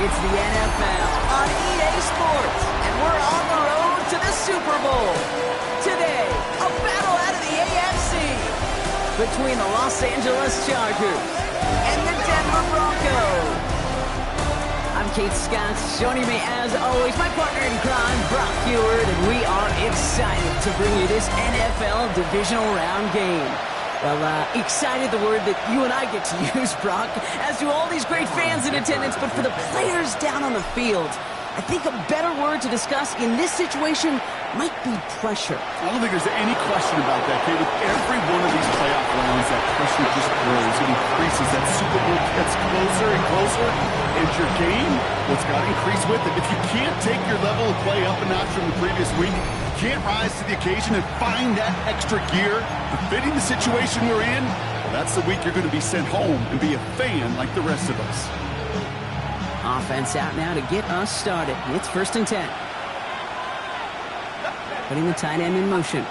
It's the NFL on EA Sports, and we're on the road to the Super Bowl. Today, a battle out of the AFC between the Los Angeles Chargers and the Denver Broncos. I'm Kate Scott, joining me as always, my partner in crime, Brock Heward, and we are excited to bring you this NFL Divisional Round game. Well, excited, the word that you and I get to use, Brock, as do all these great fans in attendance, but for the players down on the field, I think a better word to discuss in this situation might be pressure. I don't think there's any question about that, Kate. With every one of these playoff rounds, that pressure just grows. It increases. That Super Bowl gets closer and closer. And your game, what's got to increase with it. If you can't take your level of play up a notch from the previous week, can't rise to the occasion and find that extra gear fitting the situation we're in, well, that's the week you're going to be sent home and be a fan like the rest of us. Offense out now to get us started. It's 1st and 10. Putting the tight end in motion.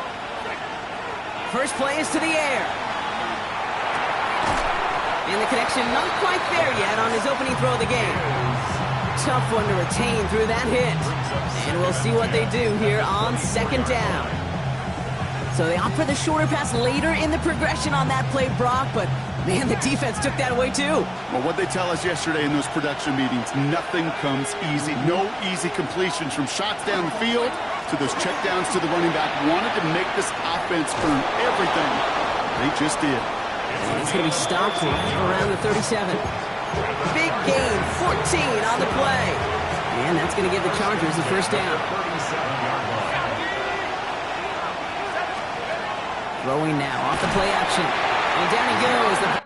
First play is to the air. And the connection not quite there yet on his opening throw of the game. Tough one to retain through that hit. And we'll see what they do here on 2nd down. So they opt for the shorter pass later in the progression on that play, Brock, but man, the defense took that away too. Well, what they tell us yesterday in those production meetings, nothing comes easy. No easy completions from shots down the field to those checkdowns to the running back. Wanted to make this offense earn everything. They just did. And he's going to be stopped right around the 37. Big gain, 14 on the play. And that's going to give the Chargers the 1st down. Throwing now off the play action. And down he goes.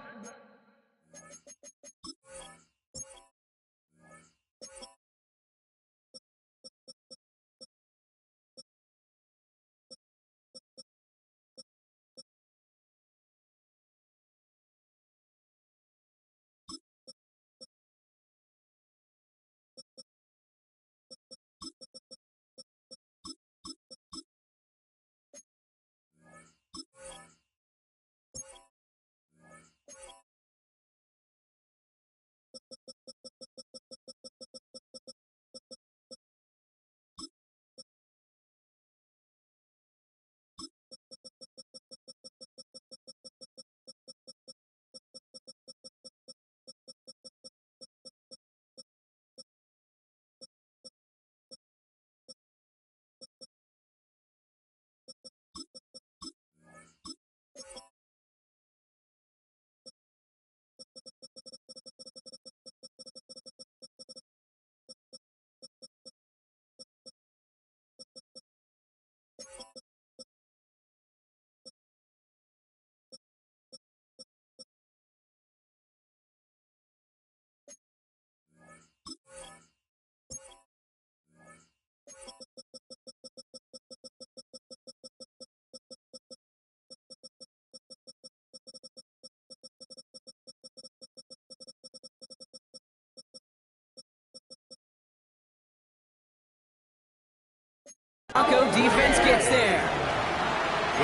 Bronco defense gets there.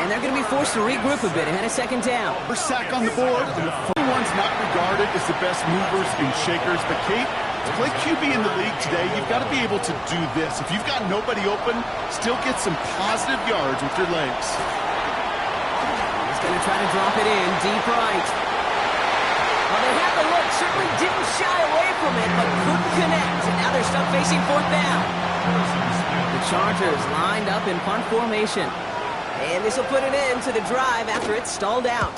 And they're going to be forced to regroup a bit ahead of 2nd down. First sack on the board, and the first one's not regarded as the best movers and shakers. But Kate, to play QB in the league today, you've got to be able to do this. If you've got nobody open, still get some positive yards with your legs. He's going to try to drop it in deep right. Well, they had the look, certainly didn't shy away from it, but couldn't connect. And now they're stuck facing 4th down. The Chargers lined up in punt formation. And this will put an end to the drive after it's stalled out.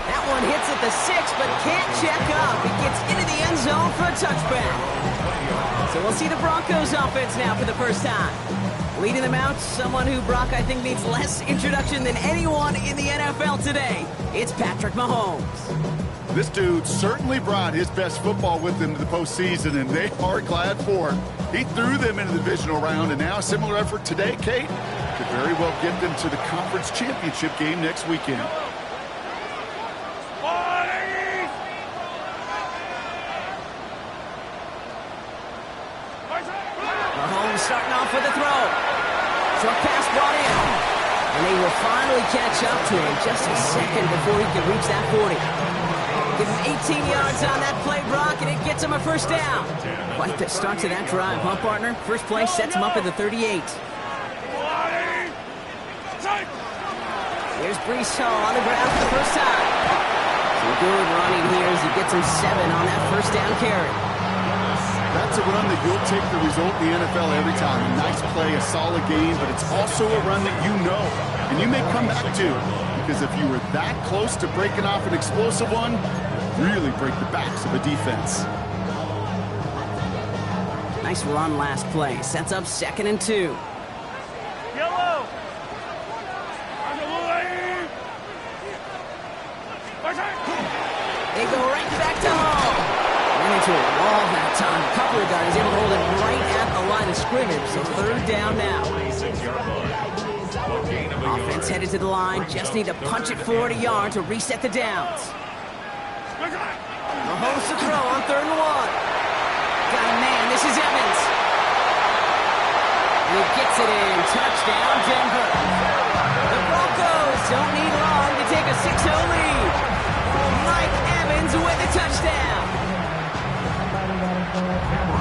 That one hits at the 6, but can't check up. It gets into the end zone for a touchback. So we'll see the Broncos offense now for the first time. Leading them out, someone who, Brock, I think needs less introduction than anyone in the NFL today. It's Patrick Mahomes. This dude certainly brought his best football with him to the postseason, and they are glad for it. He threw them in the divisional round, and now a similar effort today, Kate, could very well get them to the conference championship game next weekend. Mahomes starting off with a throw. Short pass brought in. And they will finally catch up to him just a second before he can reach that 40. Give him 18 yards on that play, Brock, and it gets him a first down. Quite the start to that drive, huh, partner? First play sets him up at the 38. Here's Breece Hall on the ground for the first time. So good running here as he gets him 7 on that first down carry. That's a run that you'll take the result in the NFL every time. A nice play, a solid game, but it's also a run that you know, and you may come back to, because if you were that close to breaking off an explosive one, really break the backs of a defense. Nice run last play. Sets up 2nd and 2. Yellow. They go right back to Hall. Ran into a wall that time. A couple of guys able to hold it right at the line of scrimmage. So 3rd down now. Offense headed to the line. Just need to punch it forward a yard to reset the downs. Mahomes to throw on 3rd and 1. Got a man. This is Evans. And he gets it in. Touchdown, Denver. The Broncos don't need long to take a 6-0 lead. Mike Evans with a touchdown.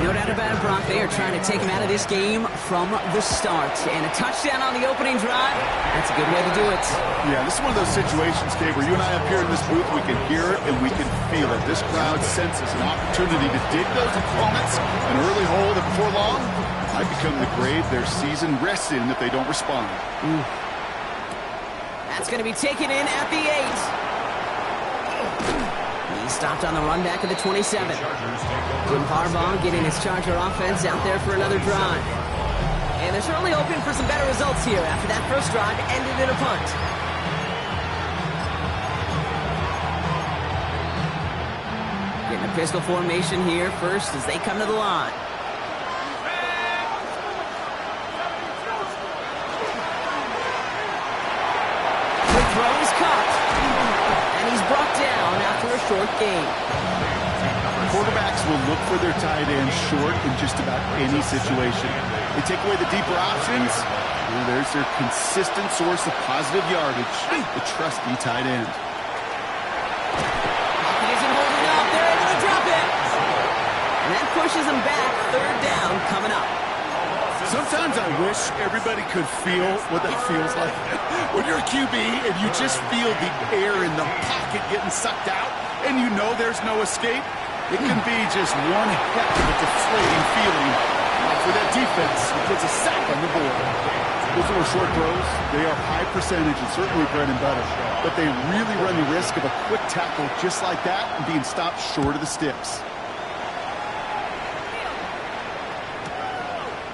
No doubt about it, Brock. They are trying to take him out of this game from the start. And a touchdown on the opening drive, that's a good way to do it. Yeah, this is one of those situations, Dave, where you and I up here in this booth, we can hear it and we can feel it. This crowd senses an opportunity to dig those opponents an early hole that before long might become the grave their season rests in if they don't respond. That's going to be taken in at the 8. He stopped on the run back of the 27. Jim Harbaugh getting his Charger offense out there for another drive. And they're certainly hoping for some better results here after that first drive ended in a punt. Getting a pistol formation here first as they come to the line. The throw is caught. And he's brought down after a short gain. Quarterbacks will look for their tight end short in just about any situation. They take away the deeper options, and there's their consistent source of positive yardage, the trusty tight end. He isn't holding up. They're able to drop it. And that pushes him back. 3rd down coming up. Sometimes I wish everybody could feel what that feels like. When you're a QB and you just feel the air in the pocket getting sucked out and you know there's no escape, it can be just one heck of a deflating feeling for that defense who puts a sack on the board. Those are short throws. They are high percentage and certainly bread and butter, but they really run the risk of a quick tackle just like that and being stopped short of the sticks.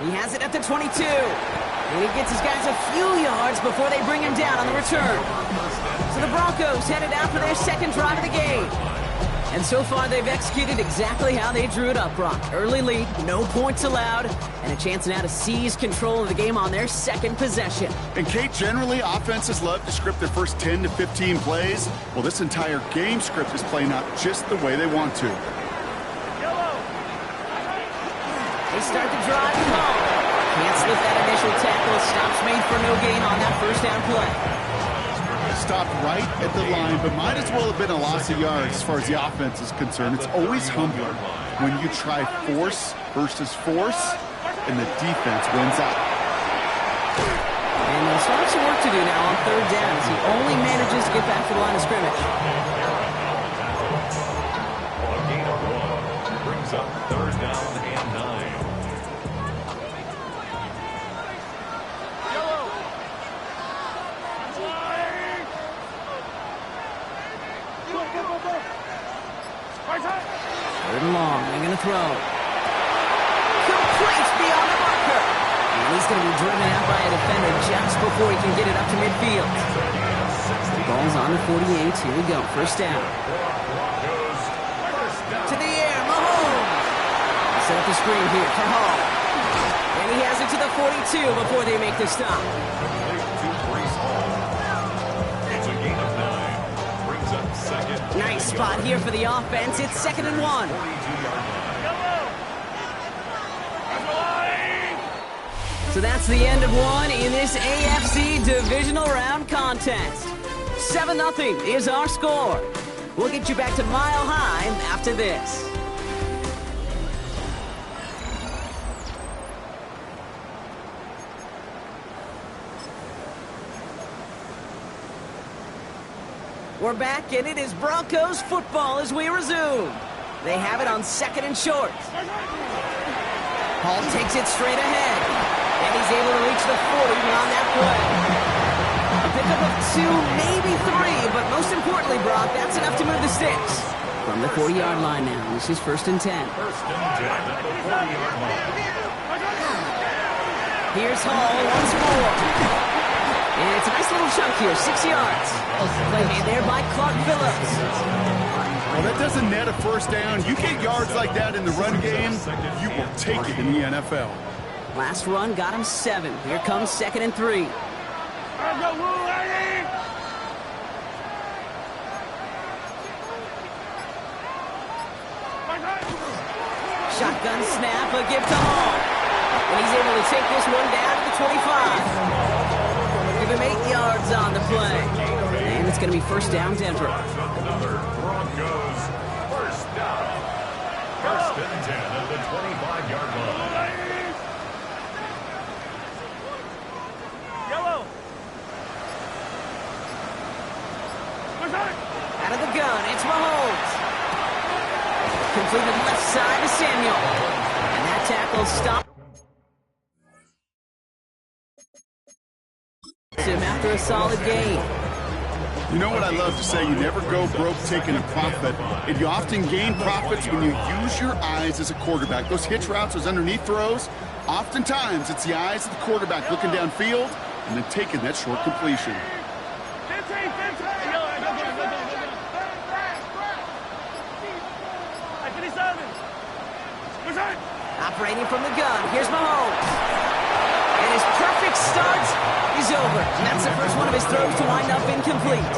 He has it at the 22. And he gets his guys a few yards before they bring him down on the return. So the Broncos headed out for their 2nd drive of the game. And so far, they've executed exactly how they drew it up, Brock. Early lead, no points allowed, and a chance now to seize control of the game on their 2nd possession. And, Kate, generally, offenses love to script their first 10 to 15 plays. Well, this entire game script is playing out just the way they want to. They start the drive home. Can't slip that initial tackle. Stops made for no gain on that first down play. Stopped right at the line, but might as well have been a loss of yards as far as the offense is concerned. It's always humbler when you try force versus force, and the defense wins out. And he'll start some work to do now on 3rd down as he only manages to get back to the line of scrimmage. A gain of 1 brings up 3rd down and 9. Third and long, they're going to throw. Complete beyond the marker. And he's going to be driven out by a defender just before he can get it up to midfield. The ball's on the 48. Here we go. First down. To the air, Mahomes. Set up the screen here for Hall. And he has it to the 42 before they make the stop. Nice spot here for the offense. It's 2nd and 1. So that's the end of one in this AFC Divisional Round contest. 7-0 is our score. We'll get you back to Mile High after this. We're back, and it is Broncos football as we resume. They have it on 2nd and short. Hall takes it straight ahead, and he's able to reach the 40 on that play. A pickup of 2, maybe 3, but most importantly, Brock, that's enough to move the sticks. From the 40-yard line now, this is 1st and 10. First and 10 at the 40-yard line. Here's Hall once more. And it's a nice little chunk here, 6 yards. Play made there by Clark Phillips. Well, that doesn't net a first down. You get yards like that in the run game, you will take it in the NFL. Last run got him 7. Here comes 2nd and 3. Shotgun snap, a give to Hall. And he's able to take this one down to the 25. Give him 8 yards on the play. And it's going to be first down, Denver. Another Broncos first down. First and 10 at the 25-yard line. Yellow. Out of the gun, it's Mahomes. Completed left side to Samuel. And that tackle stopped him after a solid gain. You know what I love to say? You never go broke taking a profit. And you often gain profits when you use your eyes as a quarterback. Those hitch routes, those underneath throws, oftentimes it's the eyes of the quarterback looking downfield and then taking that short completion. Operating from the gun, here's Mahomes. And his perfect start is over. And that's the first one of his throws to wind up incomplete.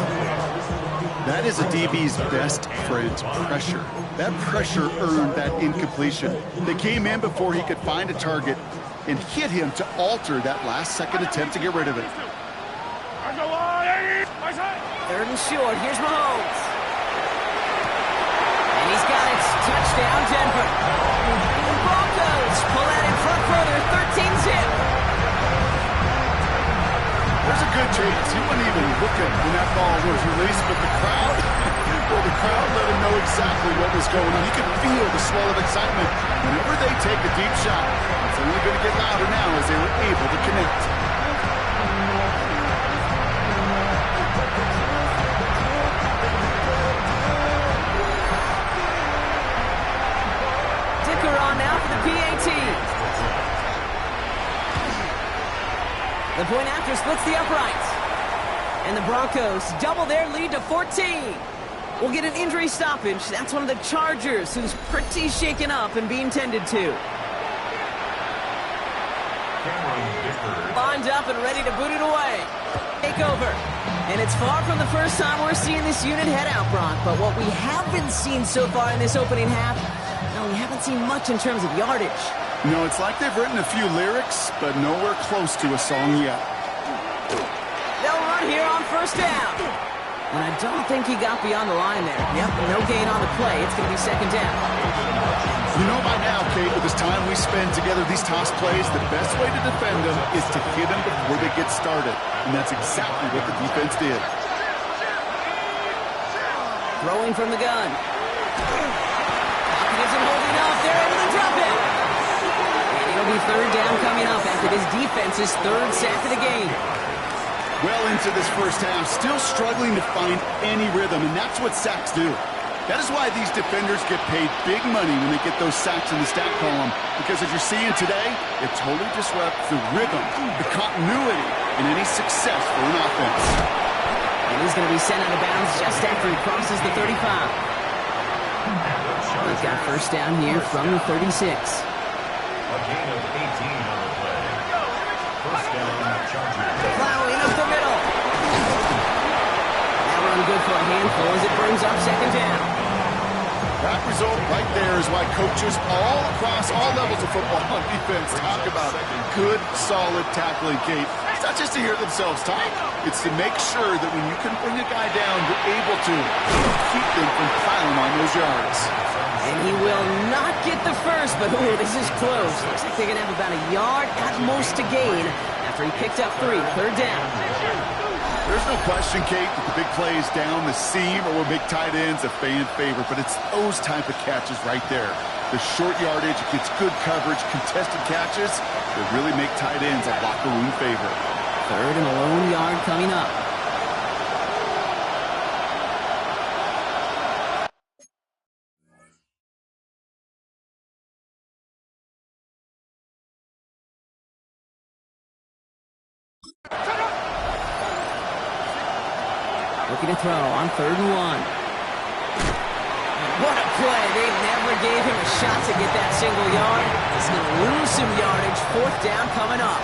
That is a DB's best friend, pressure. That pressure earned that incompletion. They came in before he could find a target and hit him to alter that last-second attempt to get rid of it. 3rd and short, here's Mahomes. And he's got it. Touchdown, Denver. Broncos pull out in front further, 13-zip. There's a good chance. He wasn't even looking when that ball was released, but the crowd, well, the crowd let him know exactly what was going on. You could feel the swell of excitement. Whenever they take a deep shot, it's only going to get louder now as they were able to connect. Dicker on now for the PAT. The point after splits the uprights. And the Broncos double their lead to 14. We'll get an injury stoppage. That's one of the Chargers who's pretty shaken up and being tended to. Lined up and ready to boot it away. Take over. And it's far from the first time we're seeing this unit head out, Brock. But what we haven't seen so far in this opening half, no, we haven't seen much in terms of yardage. No, it's like they've written a few lyrics, but nowhere close to a song yet. They'll run here on first down. And I don't think he got beyond the line there. Yep, no gain on the play. It's going to be second down. You know by now, Kate, with this time we spend together these toss plays, the best way to defend them is to hit them before they get started. And that's exactly what the defense did. Throwing from the gun. Pocket isn't holding up. They're able to drop it. And it'll be third down coming up after this defense's 3rd sack of the game. Well into this first half, still struggling to find any rhythm, and that's what sacks do. That is why these defenders get paid big money when they get those sacks in the stat column, because as you're seeing today, it totally disrupts the rhythm, the continuity, and any success for an offense. And he's going to be sent out of bounds just after he crosses the 35. He's got first down here from the 36. A gain of 18 on the play. First down, Chargers. Plowing up the middle. That run good for a handful as it brings up second down. That result right there is why coaches all across all levels of football on defense talk about good, solid tackling, Kate. It's not just to hear themselves talk. It's to make sure that when you can bring a guy down, you're able to keep them from piling on those yards. And he will not get the first, but ooh, this is close. Looks like they're going to have about a yard at most to gain after he picked up 3, third down. There's no question, Kate, that the big plays down the seam or will make tight ends a fan favorite, but it's those type of catches right there. The short yardage, it gets good coverage, contested catches that really make tight ends a locker room favorite. Third and a lone yard coming up. Looking to throw on 3rd and 1. What a play. They never gave him a shot to get that single yard. He's going to lose some yardage. 4th down coming up.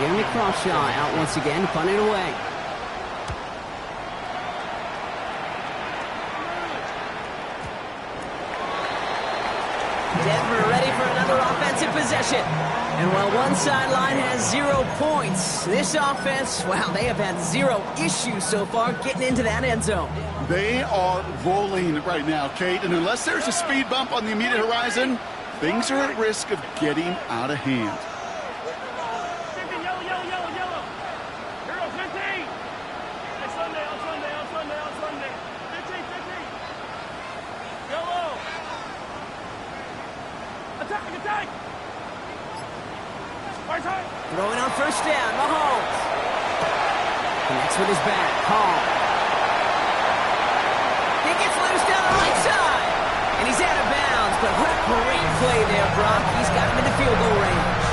Jeremy Crawshaw out once again to punt it away. Denver ready for another offensive possession. And while one sideline has 0 points, this offense, wow, they have had 0 issues so far getting into that end zone. They are rolling right now, Kate, and unless there's a speed bump on the immediate horizon, things are at risk of getting out of hand. Throwing on 1st down, Mahomes. Connects with his back, Hall. He gets loose down the right side. And he's out of bounds, but what a great play there, Brock. He's got him into field goal range.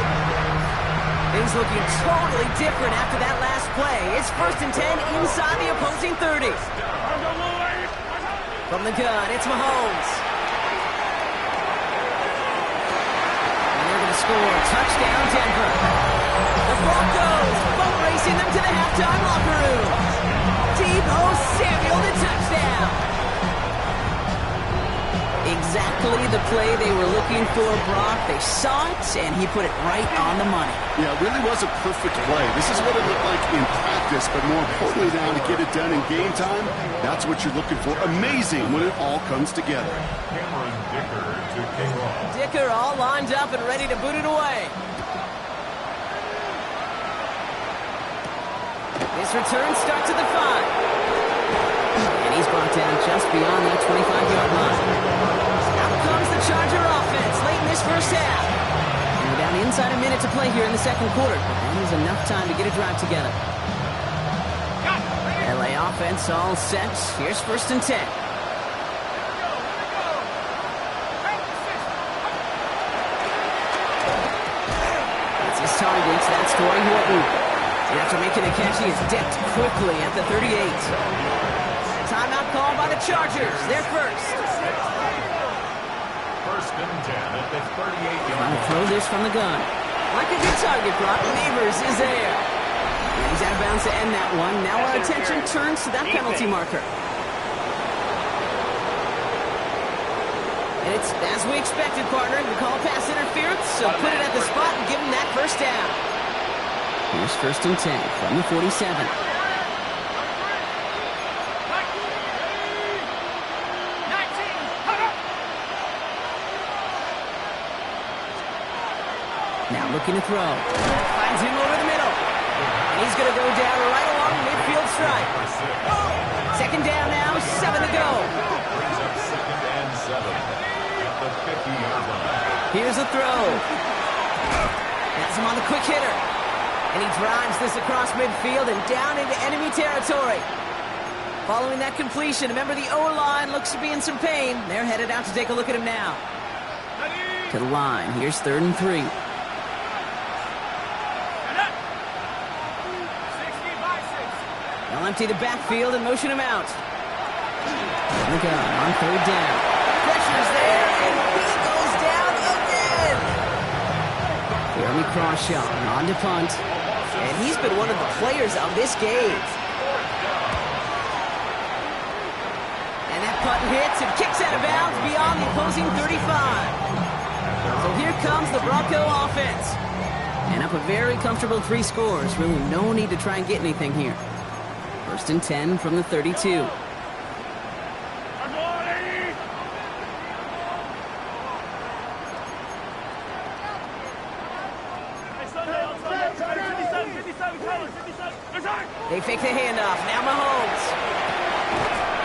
Things looking totally different after that last play. It's 1st and 10 inside the opposing 30. From the gun, it's Mahomes. Score. Touchdown, Denver. The Broncos boat racing them to the halftime locker room. Deebo Samuel to touchdown. Exactly the play they were looking for, Brock. They saw it, and he put it right on the money. Yeah, it really was a perfect play. This is what it looked like in practice, but more importantly now to get it done in game time, that's what you're looking for. Amazing when it all comes together. Dicker all lined up and ready to boot it away. His return starts at the 5. And he's brought down just beyond that 25-yard line. Out comes the Charger offense late in this first half. And we're down inside a minute to play here in the 2nd quarter. But that is enough time to get a drive together. LA offense all set. Here's 1st and 10. Targets, that's Torrey Horton. And after making a catch, he is decked quickly at the 38. Timeout called by the Chargers. They're first. 1st and 10 at the 38-yard line. Trying to throw this from the gun. Like a good target, Brock. Neighbors is there. And he's out of bounds to end that one. Now our attention turns to that penalty marker. And it's as we expected, partner. We call pass interference, so put it at the spot and give him that 1st down. Here's 1st and 10 from the 47. Now looking to throw. Finds him over the middle. And he's going to go down right along the midfield stripe. 2nd down now, 7 to go. Brings up 2nd and 7. The 50-yard line. Here's a throw. That's him on the quick hitter. And he drives this across midfield and down into enemy territory. Following that completion, remember the O-line looks to be in some pain. They're headed out to take a look at him now. To the line. Here's 3rd and 3. They'll empty the backfield and motion him out. And the gun on 3rd down. Pressure's there, and he goes down again. Jeremy Crawshaw on to punt. And he's been one of the players of this game. And that punt hits and kicks out of bounds beyond the opposing 35. So here comes the Bronco offense. And up a very comfortable 3 scores. Really no need to try and get anything here. 1st and 10 from the 32. They fake the handoff. Now Mahomes.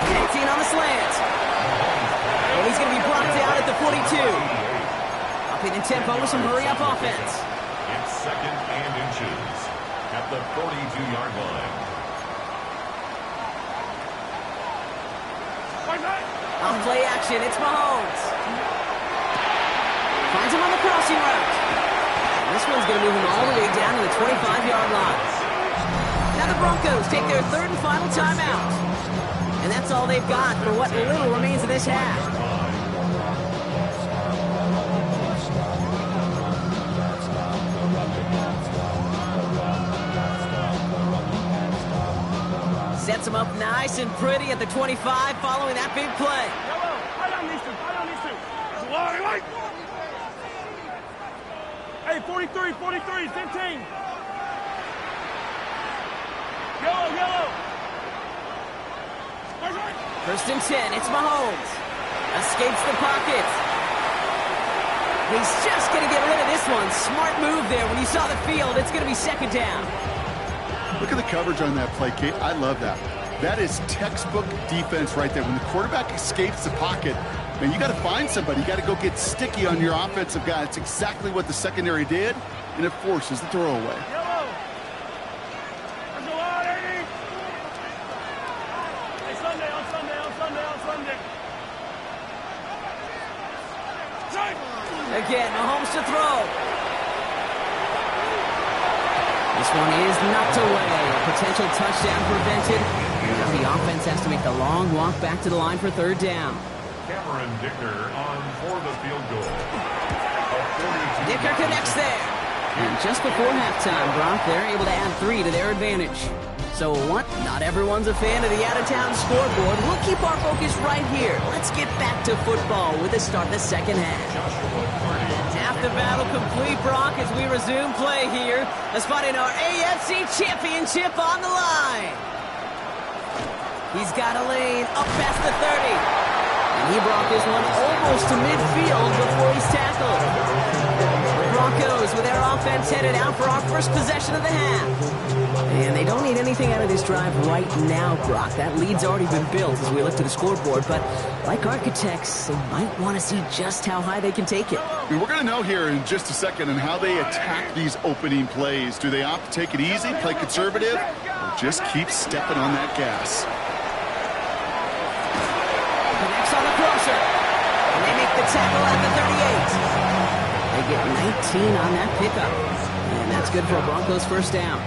Connecting on the slant. And he's going to be brought down at the 42. Upping the tempo with some hurry-up offense. It's 2nd and inches at the 42-yard line. On play action, it's Mahomes. Finds him on the crossing route. And this one's going to move him all the way down to the 25-yard line. Now the Broncos take their 3rd and final timeout. And that's all they've got for what little remains of this half. Sets him up nice and pretty at the 25 following that big play. Hey, 43, 15. Yellow. 1st and 10, it's Mahomes. Escapes the pocket. He's just going to get rid of this one. Smart move there. When you saw the field, it's going to be 2nd down. Look at the coverage on that play, Kate. I love that. That is textbook defense right there. When the quarterback escapes the pocket, man, you got to find somebody. You got to go get sticky on your offensive guy. It's exactly what the secondary did, and it forces the throwaway. Again, Mahomes to throw. This one is knocked away. A potential touchdown prevented. Now the offense has to make the long walk back to the line for 3rd down. Cameron Dicker on for the field goal. Dicker connects there. And just before halftime, Brock, they're able to add 3 to their advantage. So what? Not everyone's a fan of the out-of-town scoreboard. We'll keep our focus right here. Let's get back to football with the start of the 2nd half. Half the battle complete, Brock, as we resume play here. Let's find in our AFC Championship on the line. He's got a lane up past the 30. And he brought this one almost to midfield before he's tackled. Broncos with their offense headed out for our first possession of the half. And they don't need anything out of this drive right now, Brock. That lead's already been built as we look to the scoreboard. But like architects, they might want to see just how high they can take it. We're going to know here in just a second on how they attack these opening plays. Do they opt to take it easy, play conservative, or just keep stepping on that gas? Connects on the crosser. And they make the tackle at the 38. They get 19 on that pickup. And that's good for a Broncos 1st down.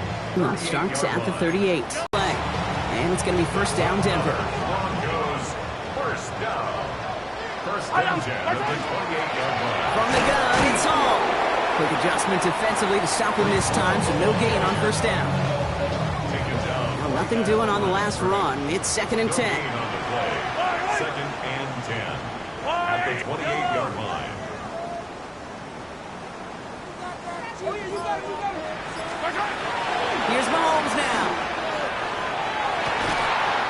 Starts at the 38. And it's going to be 1st down, Denver. Broncos 1st down. 1st and 10 at the 28-yard line. From the gun, it's Hall. Quick adjustment defensively to stop him this time, so no gain on 1st down. Taken down. Now, nothing doing on the last run. It's 2nd and 10. Gain on the play. 2nd and 10 at the 28-yard line. Here's Mahomes now.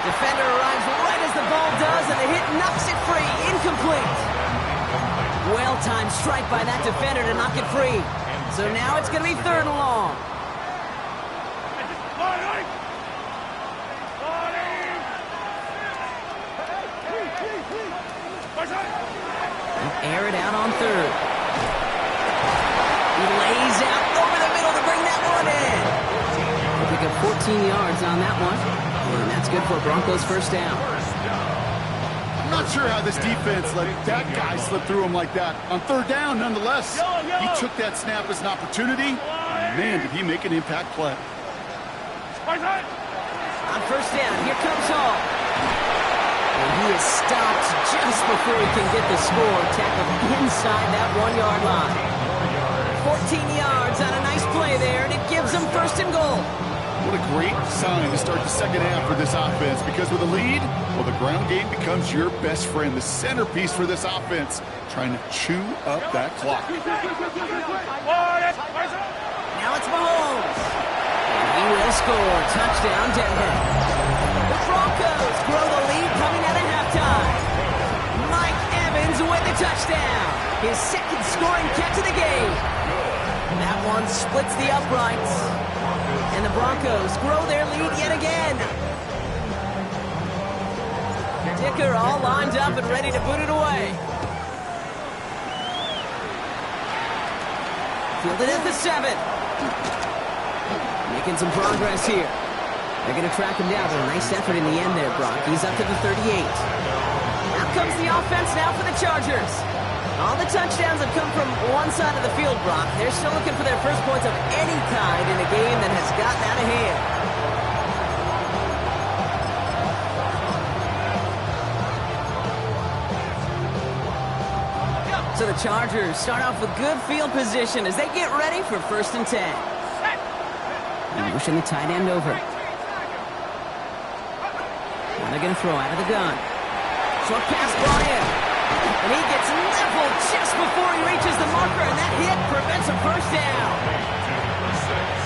Defender arrives right as the ball does, and the hit knocks it free. Incomplete. Well-timed strike by that defender to knock it free. So now it's going to be 3rd and long. Air it out on 3rd. He lays out over the middle to bring that one in. He'll pick up 14 yards on that one. And that's good for Broncos 1st down. I'm not sure how this defense let that guy slip through him like that. On 3rd down, nonetheless, he took that snap as an opportunity. And man, did he make an impact play. On 1st down, here comes Hall. And he is stopped just before he can get the score. Tackled inside that 1-yard line. 14 yards on a nice play there, and it gives them 1st and goal. What a great sign to start the second half for this offense, because with a lead, well, the ground game becomes your best friend, the centerpiece for this offense, trying to chew up that clock. Now it's Mahomes. And he will score. Touchdown, Denver. The Broncos grow the lead coming out of halftime. Mike Evans with the touchdown. His second scoring catch of the game. That one splits the uprights. And the Broncos grow their lead yet again. Dicker all lined up and ready to boot it away. Fielded at the 7. Making some progress here. They're going to track him down, but a nice effort in the end there, Brock. He's up to the 38. Out comes the offense now for the Chargers. All the touchdowns have come from one side of the field, Brock. They're still looking for their first points of any kind in a game that has gotten out of hand. So the Chargers start off with good field position as they get ready for 1st and 10. And pushing the tight end over. Now they're going to throw out of the gun. Short pass brought in. And he gets leveled just before he reaches the marker, and that hit prevents a first down.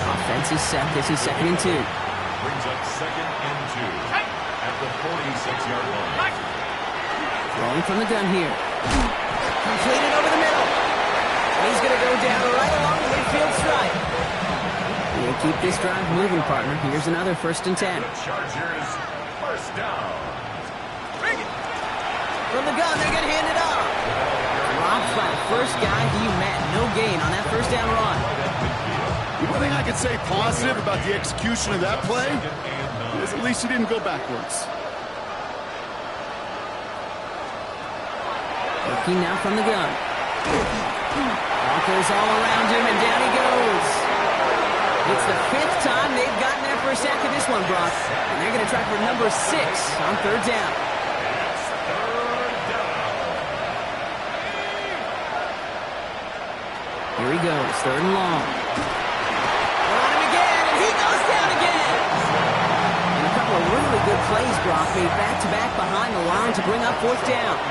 Offense is set. This is 2nd and 2. Brings up 2nd and 2 at the 46-yard line. Throwing from the gun here. Completed over the middle. And he's going to go down right along the midfield stripe. We'll keep this drive moving, partner. Here's another 1st and 10. The Chargers, first down. From the gun, they're going to hand it off. Dropped by the first guy he met. No gain on that first down run. The one thing I could say positive about the execution of that play is at least he didn't go backwards. Looking now from the gun. Broncos all around him, and down he goes. It's the 5th time they've gotten there for a sack of this one, Brock. And they're going to try for number 6 on 3rd down. Here he goes, 3rd and long. On him again, and he goes down again. And a couple of really good plays, Brock, made back-to-back behind the line to bring up 4th down.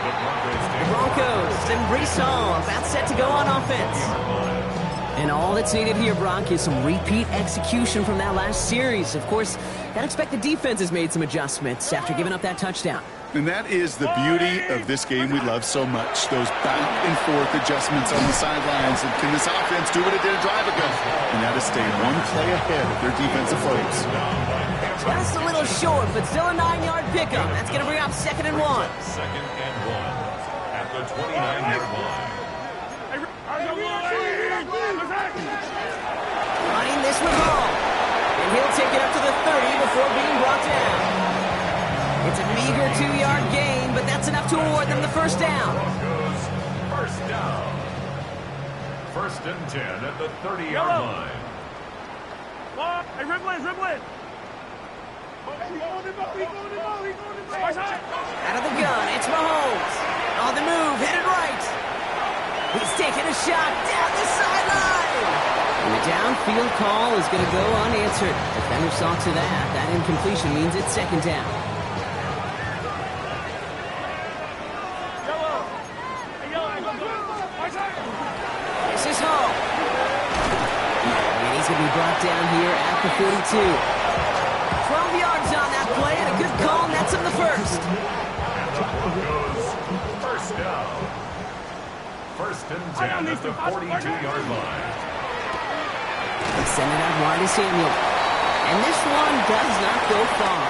The Broncos and Breece Hall about set to go on offense. And all that's needed here, Brock, is some repeat execution from that last series. Of course, gotta expect the defense has made some adjustments after giving up that touchdown. And that is the beauty of this game we love so much. Those back and forth adjustments on the sidelines. And can this offense do what it did a drive ago? And that is stay one play ahead of their defensive foes. Just a little short, but still a 9-yard pickup. That's gonna bring up 2nd and 1. 2nd and 1 at the 29-yard line. Running this with Hall. And he'll take it up to the 30 before being brought down. It's a meager 2-yard gain, but that's enough to award them the first down. First down. 1st and 10 at the 30-yard line. Hey, Riplin. Out of the gun, it's Mahomes. On the move, headed right. He's taking a shot down the sideline. And the downfield call is going to go unanswered. Defender saw to that. That incompletion means it's 2nd down. This is Hall. And he's going to be brought down here at the 42. 12 yards on that play, and a good call nets him the first. First down. 1st and 10 at the 42-yard line. They send it out wide to Samuel. And this one does not go far.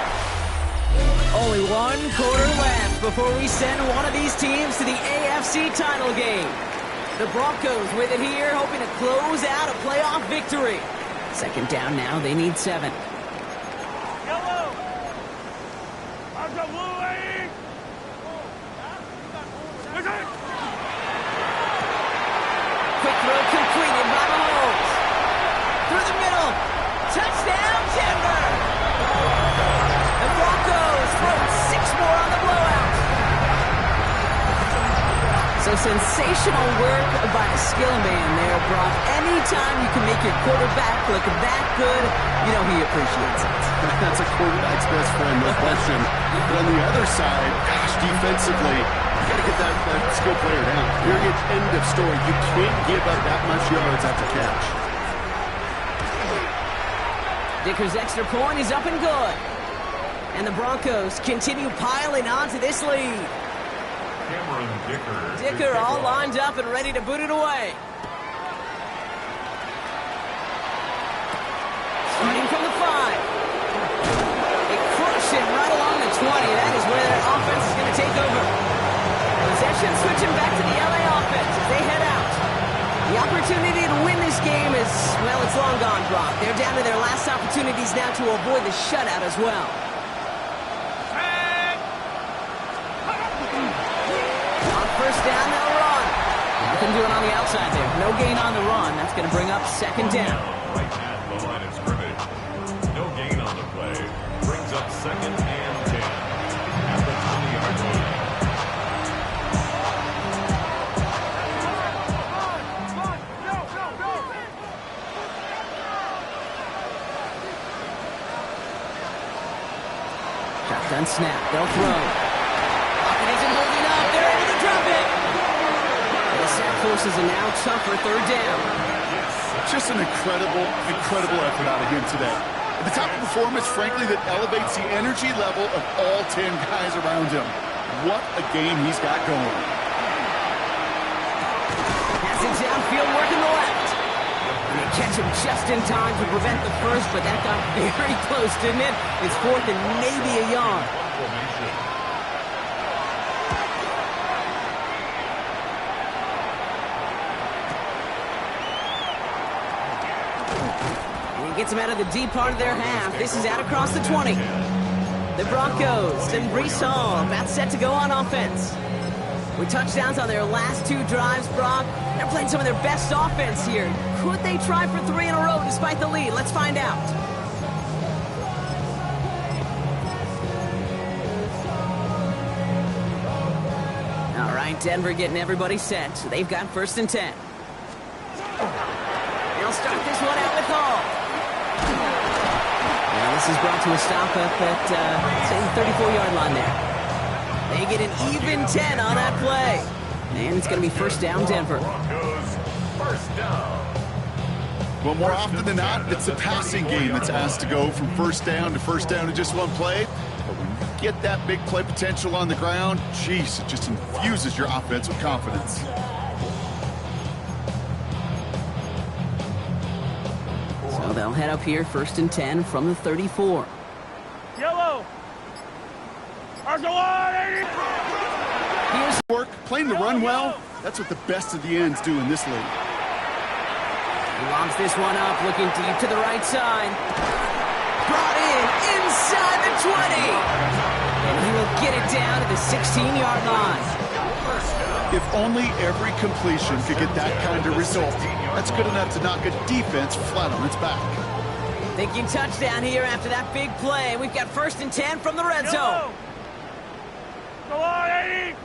Only 1 quarter left before we send one of these teams to the AFC title game. The Broncos with it here, hoping to close out a playoff victory. 2nd down now, they need 7. Quick throw completed by Mahomes. Through the middle. Touchdown, Denver. The Broncos throw 6 more on the blowout. Sensational work by a skill man there, Brock. Anytime you can make your quarterback look that good, you know he appreciates it. That's a quarterback's best friend, no question. But on the other side, gosh, defensively, you got to get that skill player down. Period. End of story. You can't give up that much yards after catch. Dicker's extra point is up and good. And the Broncos continue piling on to this lead. Dicker all lined up and ready to boot it away. Starting from the 5. They crush it right along the 20. That is where their offense is going to take over. Possession switching back to the LA offense as they head out. The opportunity to win this game is, well, it's long gone, Brock. They're down to their last opportunities now to avoid the shutout as well. First down, they'll run. Nothing doing on the outside there. No gain on the run. That's going to bring up second down. Right at the line of scrimmage. No gain on the play. Brings up second and 10. At the 20-yard line. Shotgun snap. They'll throw. Pocket isn't holding up. They're able to drop it. The sack forces a now tougher third down. Just an incredible effort out of him today. At the top of performance, frankly, that elevates the energy level of all 10 guys around him. What a game he's got going. Passing downfield, working the left. And they catch him just in time to prevent the first, but that got very close, didn't it? It's fourth and maybe a yard. Gets him out of the deep part of their half. This is out across the 20. The Broncos and Breece Hall about set to go on offense. With touchdowns on their last 2 drives, Brock, they're playing some of their best offense here. Could they try for 3 in a row despite the lead? Let's find out. All right, Denver getting everybody set. So they've got first and 10. They'll start this one out with Hall. This is brought to a stop up at, say, the 34-yard line there. They get an even 10 on that play. And it's going to be first down, Denver. First down. Well, more often than not, it's a passing game that's asked to go from first down in just one play. But when you get that big play potential on the ground, geez, it just infuses your offense with confidence. So they'll head up here, first and 10 from the 34. Yellow. Here's work, playing the run well. That's what the best of the ends do in this league. He lobs this one up, looking deep to the right side. Brought in inside the 20. And he will get it down to the 16-yard line. If only every completion could get that kind of result. That's good enough to knock a defense flat on its back. Thinking touchdown here after that big play. We've got first and 10 from the red zone. Go on, 80.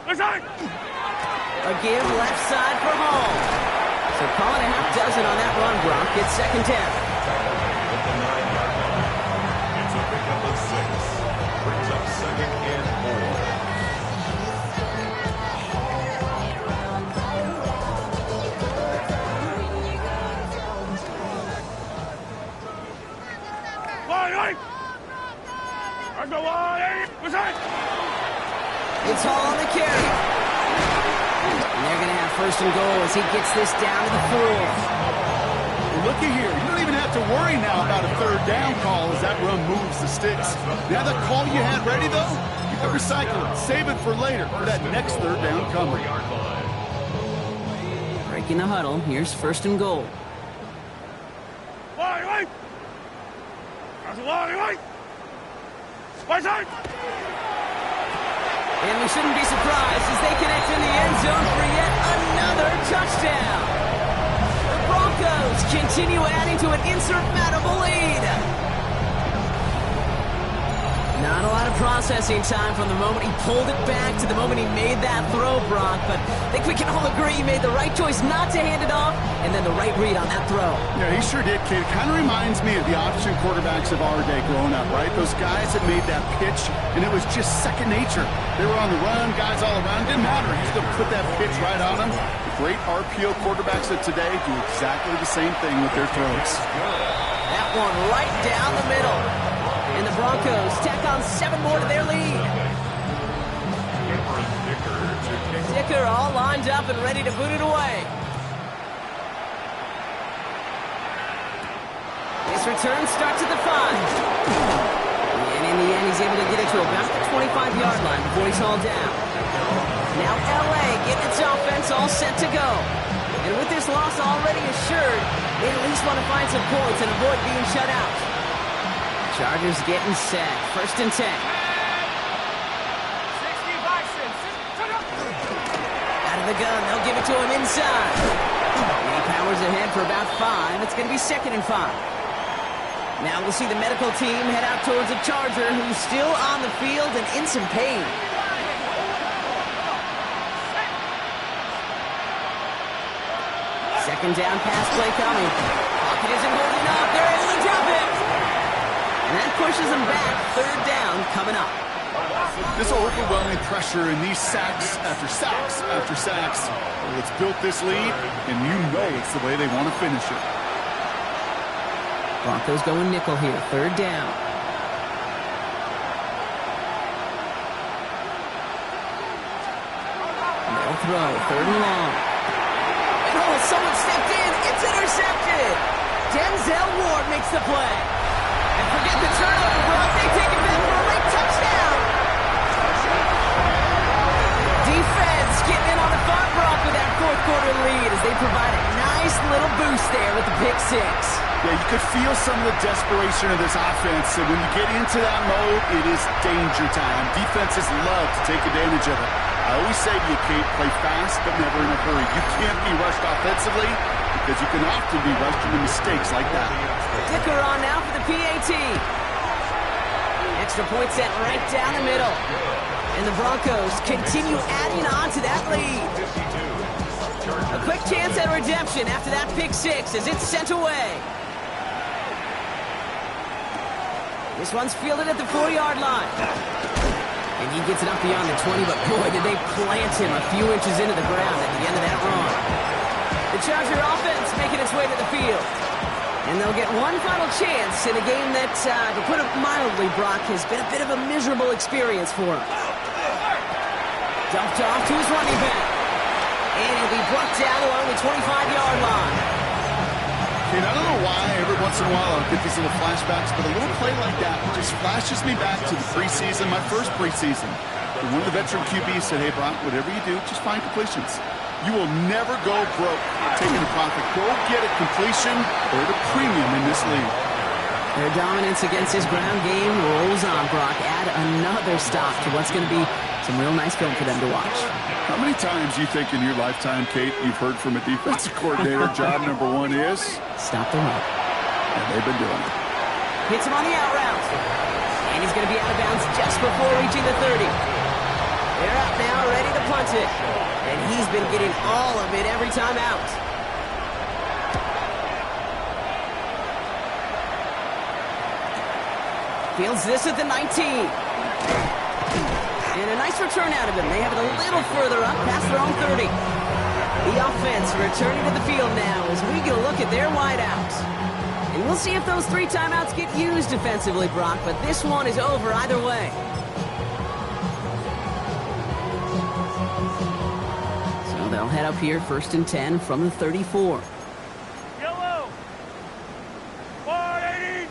A give left side for Hall. So calling a half dozen on that run, Brock. It's second 10. With the 9-yard line. It's a pickup of 6. Brings up second and 4. It's Hall on the carry. And they're going to have first and goal as he gets this down to the 4. Well, looky here. You don't even have to worry now about a third down call as that run moves the sticks. Now that call you had ready, though, you can recycle it. Save it for later for that next third down coming. Breaking the huddle. Here's first and goal. And we shouldn't be surprised as they connect in the end zone for yet another touchdown. The Broncos continue adding to an insurmountable lead. Not a lot of processing time from the moment he pulled it back to the moment he made that throw, Brock. But I think we can all agree he made the right choice not to hand it off, and then the right read on that throw. Yeah, he sure did, kid. It kind of reminds me of the option quarterbacks of our day growing up, right? Those guys that made that pitch, and it was just second nature. They were on the run, guys all around. Didn't matter. He's going to put that pitch right on them. The great RPO quarterbacks of today do exactly the same thing with their throws. That one right down the middle. And the Broncos tack on 7 more to their lead. Dicker all lined up and ready to boot it away. This return starts at the 5. And in the end, he's able to get it to about the 25-yard line before he's hauled down. Now LA getting its offense all set to go. And with this loss already assured, they at least want to find some points and avoid being shut out. Chargers getting set. 1st and 10. Out of the gun, they'll give it to him inside. And he powers ahead for about 5. It's going to be 2nd and 5. Now we'll see the medical team head out towards a Charger who's still on the field and in some pain. Second down pass play coming. Pocket isn't holding up. They're able to drop it. And that pushes them back. 3rd down coming up. This overwhelming pressure and these sacks after sacks after sacks. Well, it's built this lead, and you know it's the way they want to finish it. Broncos going nickel here. 3rd down. They'll throw. 3rd and long. Oh, someone stepped in. It's intercepted. Denzel Ward makes the play. And forget the turnover, Brock. They take it back for a late touchdown. Defense getting in on the fun, Brock, with that 4th quarter lead as they provide a nice little boost there with the pick 6. Yeah, you could feel some of the desperation of this offense. And when you get into that mode, it is danger time. Defenses love to take advantage of it. I always say to you, Kate, play fast but never in a hurry. You can't be rushed offensively because you can often be rushed into mistakes like that. Dicker on now for the PAT. Extra point set right down the middle. And the Broncos continue adding on to that lead. A quick chance at redemption after that pick 6 as it's sent away. This one's fielded at the 4-yard line. And he gets it up beyond the 20, but boy, did they plant him a few inches into the ground at the end of that run. The Charger offense making its way to the field. And they'll get one final chance in a game that, to put it mildly, Brock, has been a bit of a miserable experience for him. Dumped off to his running back. And he'll be brought down along the 25-yard line. Kate, I don't know why every once in a while I'll get these little flashbacks, but a little play like that just flashes me back to the preseason, my first preseason. And one of the veteran QBs said, hey, Brock, whatever you do, just find completions. You will never go broke taking a profit. Go get a completion or the premium in this league. Their dominance against his ground game rolls on, Brock. Add another stop to what's going to be some real nice film for them to watch. How many times you think in your lifetime, Kate, you've heard from a defensive coordinator, job number 1 is? Stop the run. And they've been doing it. Hits him on the out route. And he's going to be out of bounds just before reaching the 30. They're up now, ready to punt it. And he's been getting all of it every time out. Fields this at the 19. And a nice return out of him. They have it a little further up past their own 30. The offense returning to the field now as we get a look at their wideouts. And we'll see if those 3 timeouts get used defensively, Brock, but this one is over either way. So they'll head up here 1st and 10 from the 34. Yellow. 480.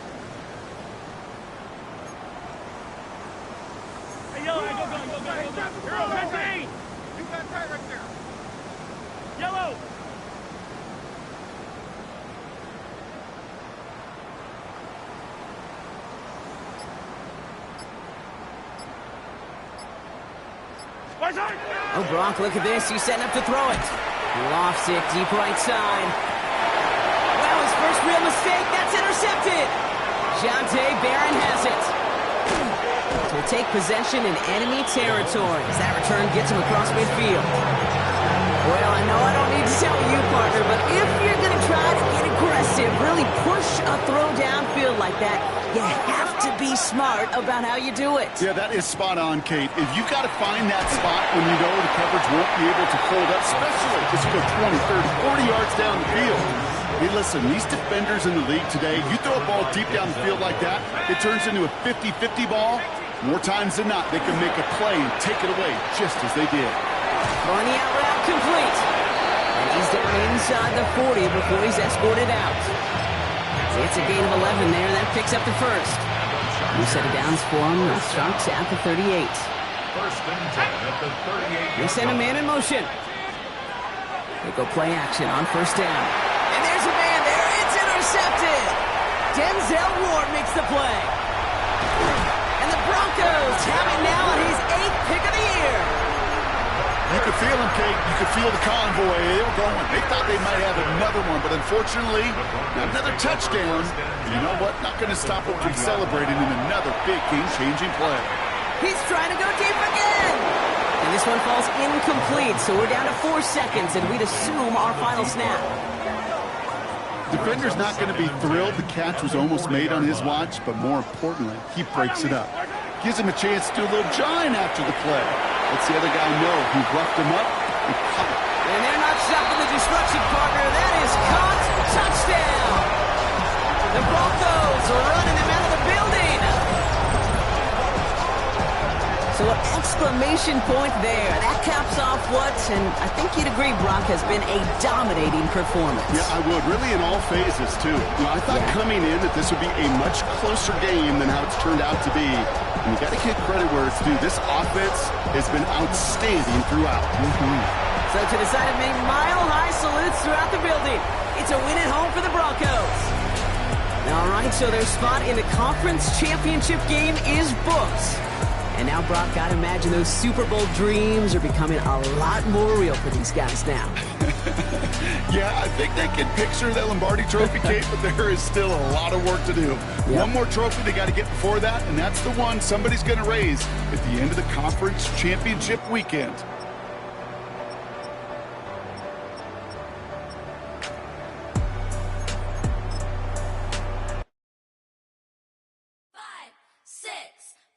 Hey, yellow, go. Hero, red green. You got tight right there. Yellow. Oh, Brock, look at this. He's setting up to throw it. He lofts it deep right side. Well, his first real mistake. That's intercepted. Jonte Barron has it. take possession in enemy territory as that return gets him across midfield. Well, I know I don't need to tell you, partner, but if you're going to try to get aggressive, really push a throw downfield like that, you have to be smart about how you do it. Yeah, that is spot on, Kate. If you've got to find that spot when you know the coverage won't be able to hold up, especially as you go 20, 30, 40 yards down the field. Hey, listen, these defenders in the league today, you throw a ball deep down the field like that, it turns into a 50-50 ball. More times than not, they can make a play and take it away just as they did. Throwing the out route complete. And he's down inside the 40 before he's escorted out. It's a gain of 11 there, and that picks up the first. New set of downs for him. The Sharks at the 38. First and 10 at the 38. They send a man in motion. They go play action on first down. And there's a man there. It's intercepted. Denzel Ward makes the play. And the Broncos have it now on his 8th pick of the year. You could feel them, Kate. You could feel the convoy. They were going. They thought they might have another one, but unfortunately, not another touchdown. And you know what? Not going to stop them from celebrating in another big game-changing play. He's trying to go deep again. And this one falls incomplete, so we're down to 4 seconds, and we'd assume our final snap. Defender's not going to be thrilled the catch was almost made on his watch, but more importantly, he breaks it up. Gives him a chance to do a little jawing after the play. Lets the other guy know who roughed him up and caught it. And they're not stopping the destruction, partner. That is caught. Touchdown. The Broncos are running him out of the building. So an exclamation point there. That caps off what, and I think you'd agree, Brock, has been a dominating performance. Yeah, I would. Really in all phases, too. You know, I thought coming in that this would be a much closer game than how it's turned out to be. And you got to give credit where it's due. This offense has been outstanding throughout. So to the side of me, mile-high salutes throughout the building. It's a win at home for the Broncos. All right, so their spot in the conference championship game is booked. And now, Brock, I'd imagine those Super Bowl dreams are becoming a lot more real for these guys now. Yeah, I think they can picture that Lombardi Trophy, Kate, but there is still a lot of work to do. Yep. One more trophy they got to get before that, and that's the one somebody's going to raise at the end of the conference championship weekend.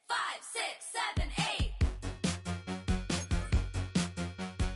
Five, six, 7.